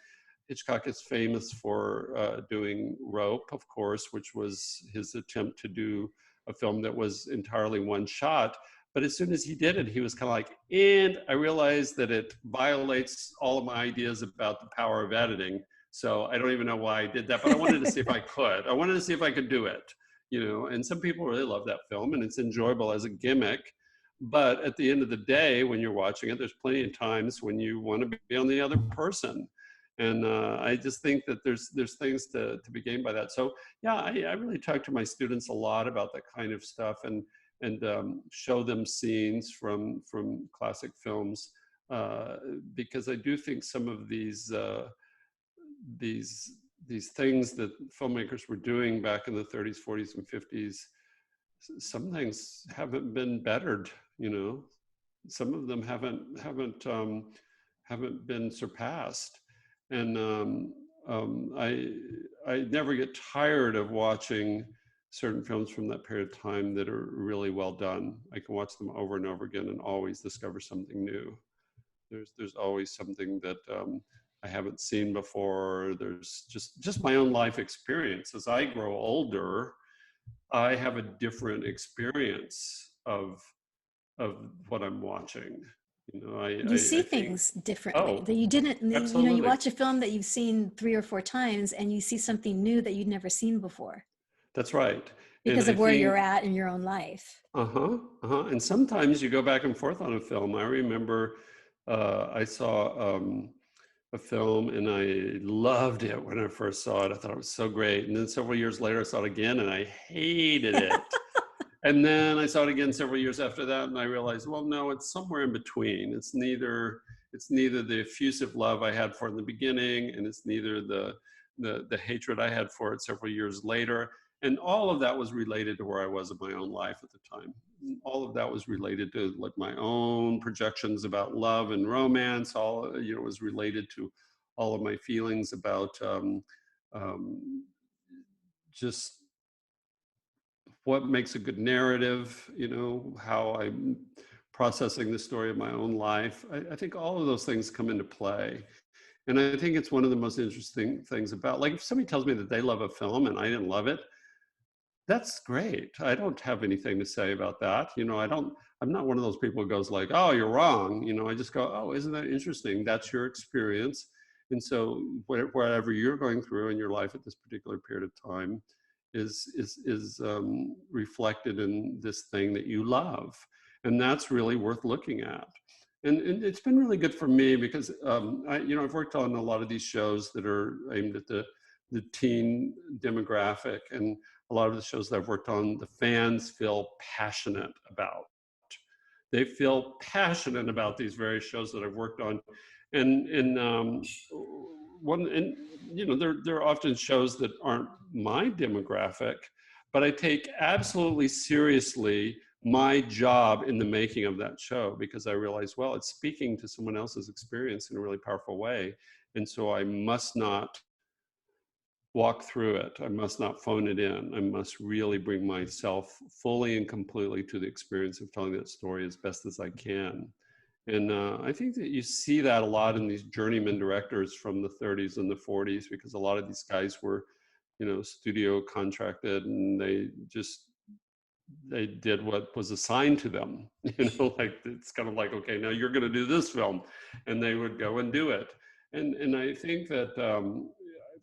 Hitchcock is famous for doing Rope, of course, which was his attempt to do a film that was entirely one shot. But as soon as he did it, he was kind of like, and I realized that it violates all of my ideas about the power of editing. So I don't even know why I did that, but I wanted to see if I could. I wanted to see if I could do it, and some people really love that film and it's enjoyable as a gimmick. But at the end of the day, when you're watching it, there's plenty of times when you want to be on the other person. And I just think that there's things to be gained by that. So yeah, I really talk to my students a lot about that kind of stuff, and show them scenes from classic films, because I do think some of these things that filmmakers were doing back in the 30s, 40s, and 50s, some things haven't been bettered. Some of them haven't been surpassed. And I never get tired of watching certain films from that period of time that are really well done. I can watch them over and over again and always discover something new. There's always something that I haven't seen before. There's just my own life experience. As I grow older, I have a different experience of what I'm watching. You see I think, things differently that oh, you didn't, you absolutely. watch a film that you've seen 3 or 4 times and you see something new that you'd never seen before That's right. And because I of where you're think, at in your own life. And sometimes you go back and forth on a film. I remember I saw a film and I loved it when I first saw it. I thought it was so great. And then several years later, I saw it again and I hated it. And then I saw it again several years after that, and I realized, well, no, it's somewhere in between. It's neither the effusive love I had for it in the beginning, and it's neither the hatred I had for it several years later. And all of that was related to where I was in my own life at the time. All of that was related to like my own projections about love and romance. All was related to all of my feelings about just what makes a good narrative, how I'm processing the story of my own life. I think all of those things come into play. And I think it's one of the most interesting things about, like, if somebody tells me that they love a film and I didn't love it, that's great. I don't have anything to say about that. I'm not one of those people who goes like, oh, you're wrong. I just go, oh, isn't that interesting? That's your experience. And so whatever you're going through in your life at this particular period of time is reflected in this thing that you love. And that's really worth looking at. And it's been really good for me because I've worked on a lot of these shows that are aimed at the teen demographic, and a lot of the shows that I've worked on, the fans feel passionate about. They feel passionate about these various shows that I've worked on, and there are often shows that aren't my demographic, but I take absolutely seriously my job in the making of that show, because I realize, well, it's speaking to someone else's experience in a really powerful way, and so I must not walk through it. I must not phone it in. I must really bring myself fully and completely to the experience of telling that story as best as I can. And I think that you see that a lot in these journeyman directors from the 30s and the 40s, because a lot of these guys were, studio contracted, and they did what was assigned to them. Like, it's kind of like, okay, now you're going to do this film, and they would go and do it. And I think that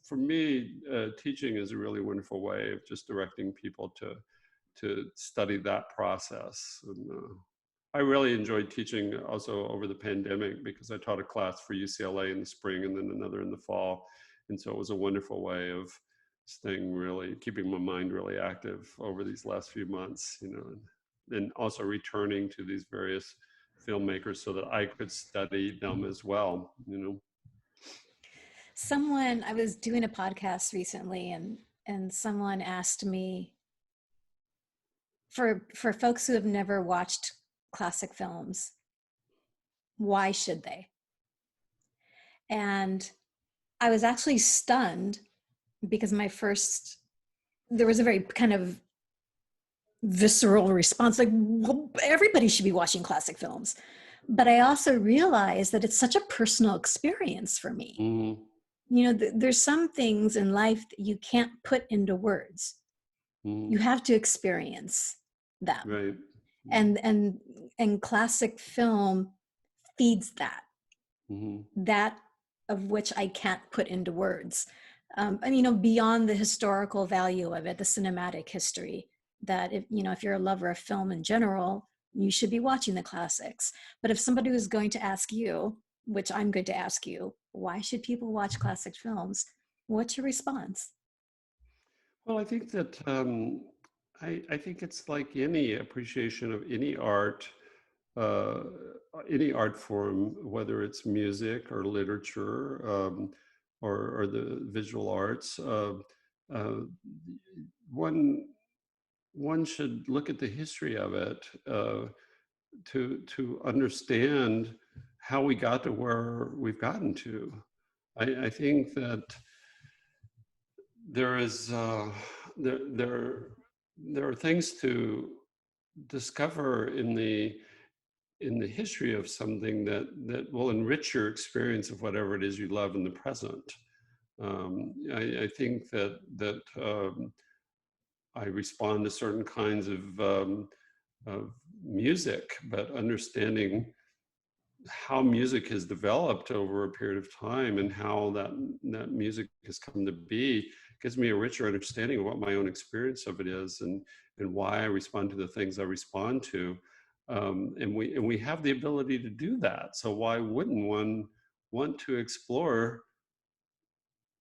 for me, teaching is a really wonderful way of just directing people to study that process. And I really enjoyed teaching also over the pandemic, because I taught a class for UCLA in the spring and then another in the fall. And so it was a wonderful way of keeping my mind really active over these last few months, and also returning to these various filmmakers so that I could study them as well, you know. I was doing a podcast recently, and someone asked me, for folks who have never watched classic films, why should they? And I was actually stunned because there was a very kind of visceral response, like, well, everybody should be watching classic films. But I also realized that it's such a personal experience for me. Mm-hmm. You know, there's some things in life that you can't put into words. Mm-hmm. You have to experience them. Right. And classic film feeds that. Mm-hmm. That of which I can't put into words. And, you know, beyond the historical value of it, the cinematic history, that if you're a lover of film in general, you should be watching the classics. But if somebody was going to ask you, which I'm going to ask you, why should people watch classic films? What's your response? Well, I think that I think it's like any appreciation of uh, any art form, whether it's music or literature, or the visual arts. Uh, one should look at the history of it to understand how we got to where we've gotten to. I think that there is there are things to discover in the history of something that will enrich your experience of whatever it is you love in the present. I think that I respond to certain kinds of music, but understanding how music has developed over a period of time and how that music has come to be gives me a richer understanding of what my own experience of it is, and why I respond to the things I respond to. And we have the ability to do that. So why wouldn't one want to explore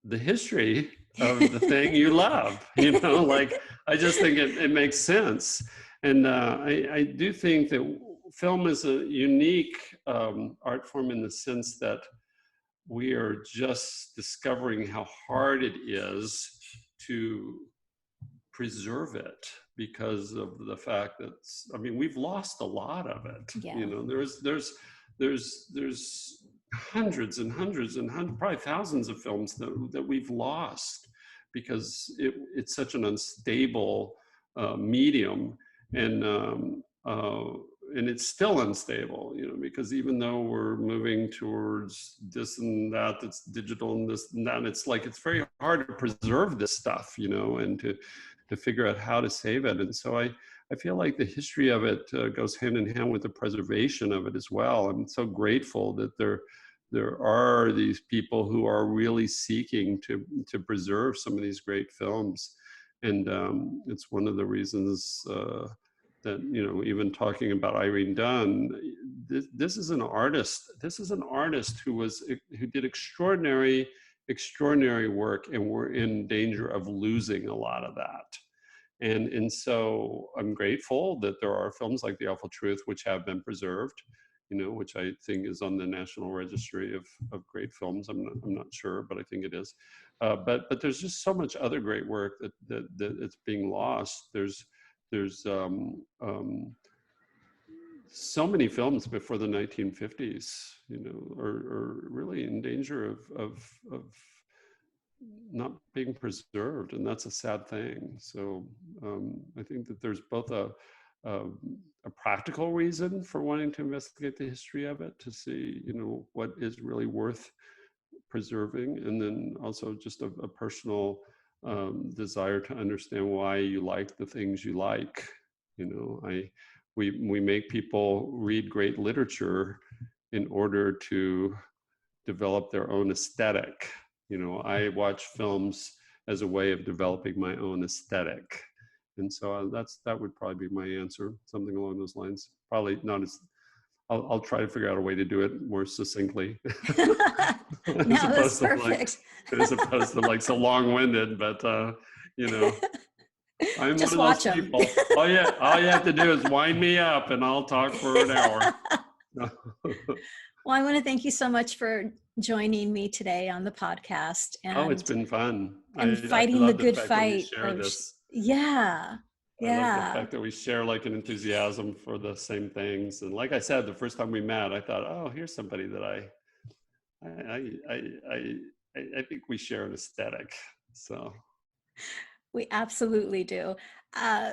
the history of the thing you love? You know, like, I just think it makes sense. And I do think that film is a unique art form in the sense that we are just discovering how hard it is to preserve it, because of the fact that, I mean, we've lost a lot of it. Yeah. You know, there's hundreds and hundreds and hundreds, probably thousands of films that we've lost because it's such an unstable medium, and it's still unstable, you know, because even though we're moving towards this and that, that's digital and this and that, it's like, it's very hard to preserve this stuff, you know, and to figure out how to save it. And so I feel like the history of it goes hand in hand with the preservation of it as well. I'm so grateful that there are these people who are really seeking to preserve some of these great films. And it's one of the reasons that, you know, even talking about Irene Dunne, this is an artist. This is an artist who did extraordinary work, and we're in danger of losing a lot of that. And so I'm grateful that there are films like The Awful Truth, which have been preserved, you know, which I think is on the National Registry of great films. I'm not sure, but I think it is. But there's just so much other great work that it's being lost. There's so many films before the 1950s, you know, are really in danger of not being preserved, and that's a sad thing. So I think that there's both a practical reason for wanting to investigate the history of it, to see, you know, what is really worth preserving, and then also just a personal desire to understand why you like the things you like. You know, we make people read great literature in order to develop their own aesthetic. You know, I watch films as a way of developing my own aesthetic. And so that would probably be my answer, something along those lines. Probably not as, I'll try to figure out a way to do it more succinctly. No, that's perfect. As opposed to like so long-winded, but you know, I'm Just one of watch those them. people. All you have to do is wind me up and I'll talk for an hour. No. Well, I want to thank you so much for joining me today on the podcast Oh, it's and been fun. I fighting the love the good fact that we fight share of, this. yeah, I love the yeah. fact that we share like an enthusiasm for the same things. And like I said, the first time we met, I thought, oh, here's somebody that I, I think we share an aesthetic. So We absolutely do. Uh,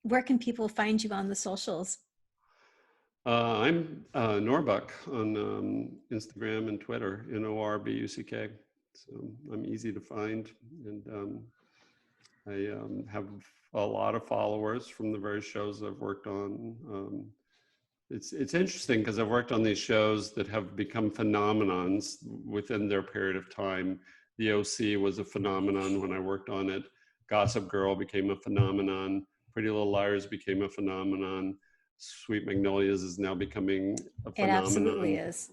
where can people find you on the socials? I'm Norbuck on Instagram and Twitter, Norbuck. So I'm easy to find, and I have a lot of followers from the various shows I've worked on. It's interesting because I've worked on these shows that have become phenomenons within their period of time. The OC was a phenomenon when I worked on it. Gossip Girl became a phenomenon. Pretty Little Liars became a phenomenon. Sweet Magnolias is now becoming a It absolutely phenomenon. is.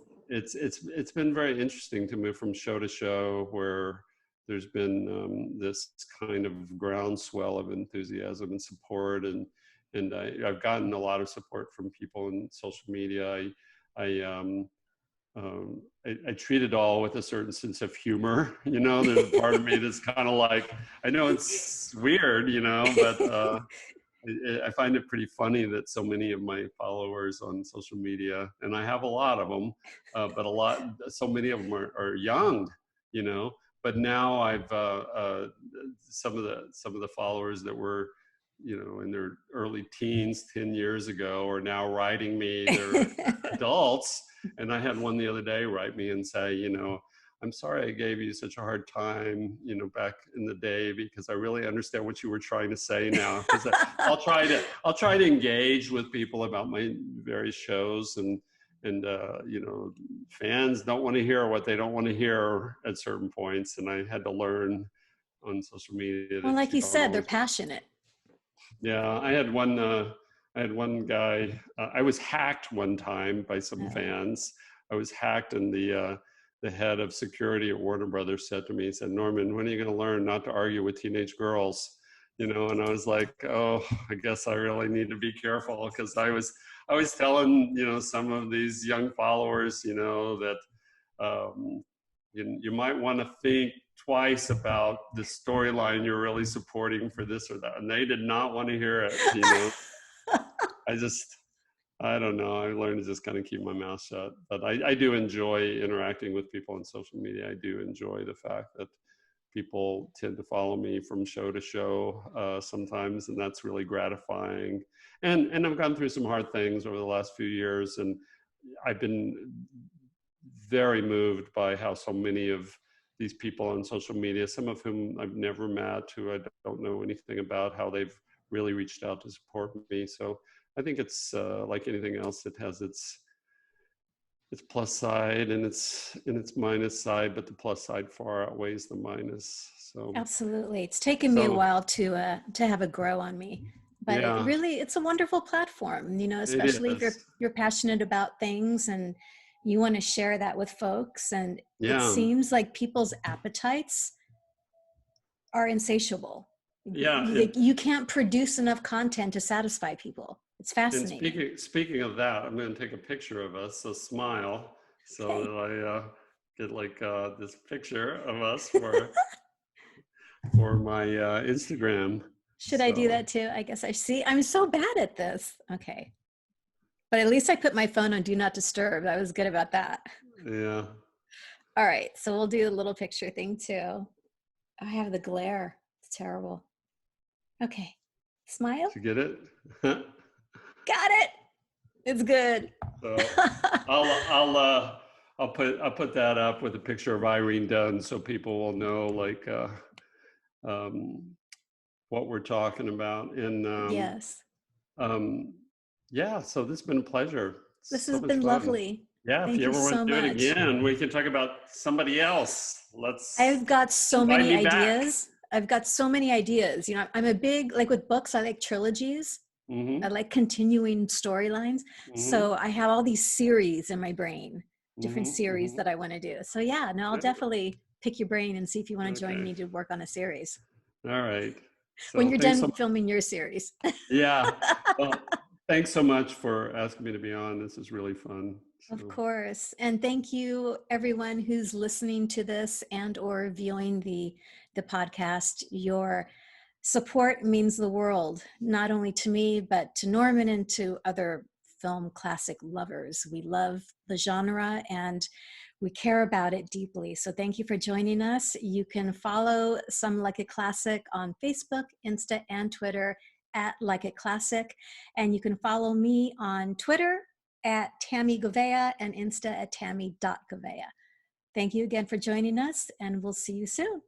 It's been very interesting to move from show to show where there's been this kind of groundswell of enthusiasm and support, and I've gotten a lot of support from people in social media. I, um, I treat it all with a certain sense of humor. You know, there's a part of me that's kind of like, I know it's weird, you know, but I find it pretty funny that so many of my followers on social media, and I have a lot of them, but so many of them are young, you know. But now I've some of the followers that were, you know, in their early teens 10 years ago are now writing me. They're adults, and I had one the other day write me and say, you know, I'm sorry I gave you such a hard time, you know, back in the day, because I really understand what you were trying to say now. Because I'll try to engage with people about my various shows, and you know, fans don't want to hear what they don't want to hear at certain points, and I had to learn on social media Well, that like you you don't said, they're always. passionate. Yeah, I had one guy. I was hacked one time by some Oh. fans. I was hacked, and the head of security at Warner Brothers said to me, he said, Norman, when are you going to learn not to argue with teenage girls? You know, and I was like, oh, I guess I really need to be careful, because I was telling, you know, some of these young followers, you know, that you might want to think twice about the storyline you're really supporting for this or that. And they did not want to hear it, you know. I don't know. I learned to just kind of keep my mouth shut. But I do enjoy interacting with people on social media. I do enjoy the fact that people tend to follow me from show to show sometimes, and that's really gratifying. And I've gone through some hard things over the last few years, and I've been very moved by how so many of these people on social media, some of whom I've never met, who I don't know anything about, how they've really reached out to support me. So I think it's like anything else, it has its plus side and its minus side, but the plus side far outweighs the minus. So Absolutely. It's taken me a while to have it grow on me, but yeah, it's a wonderful platform, you know, it especially if is. you're passionate about things and you want to share that with folks. And it Yeah, seems like people's appetites are insatiable. yeah. You can't produce enough content to satisfy people. It's And fascinating. speaking of that, I'm going to take a picture of us. So smile, so Okay. that I get like this picture of us for my Instagram. Should I do So that too? I guess I see. I'm so bad at this. Okay. But at least I put my phone on do not disturb. I was good about that. yeah, All right. So we'll do a little picture thing too. I have the glare. It's terrible. Okay. Smile. did you get it? Got it. It's good. So I'll put that up with a picture of Irene Dunne, so people will know like um, what we're talking about. And Yes. um, yeah, so this has been a pleasure. This So has much been fun. lovely. Yeah, if Thank you you ever want so to do it much. again, we can talk about somebody else. Let's I've got so invite many me back. ideas. I've got so many ideas. You know, I'm a big, like with books, I like trilogies. I Mm-hmm. like continuing storylines. Mm-hmm. So I have all these series in my brain, different Mm-hmm. series Mm-hmm. that I want to do. So yeah, no, I'll definitely pick your brain and see if you want to join Okay. me to work on a series All right. when So you're thanks so done much. filming your series. Yeah. Well, Thanks so much for asking me to be on. This is really fun. Of So. course. And thank you everyone who's listening to this and or viewing the podcast. Your support means the world, not only to me, but to Norman and to other film classic lovers. We love the genre and we care about it deeply. So thank you for joining us. You can follow Some Like It Classic on Facebook, Insta, and Twitter at Like It Classic. And you can follow me on Twitter at Tammy Govea and Insta at tammy.govea. Thank you again for joining us, and we'll see you soon.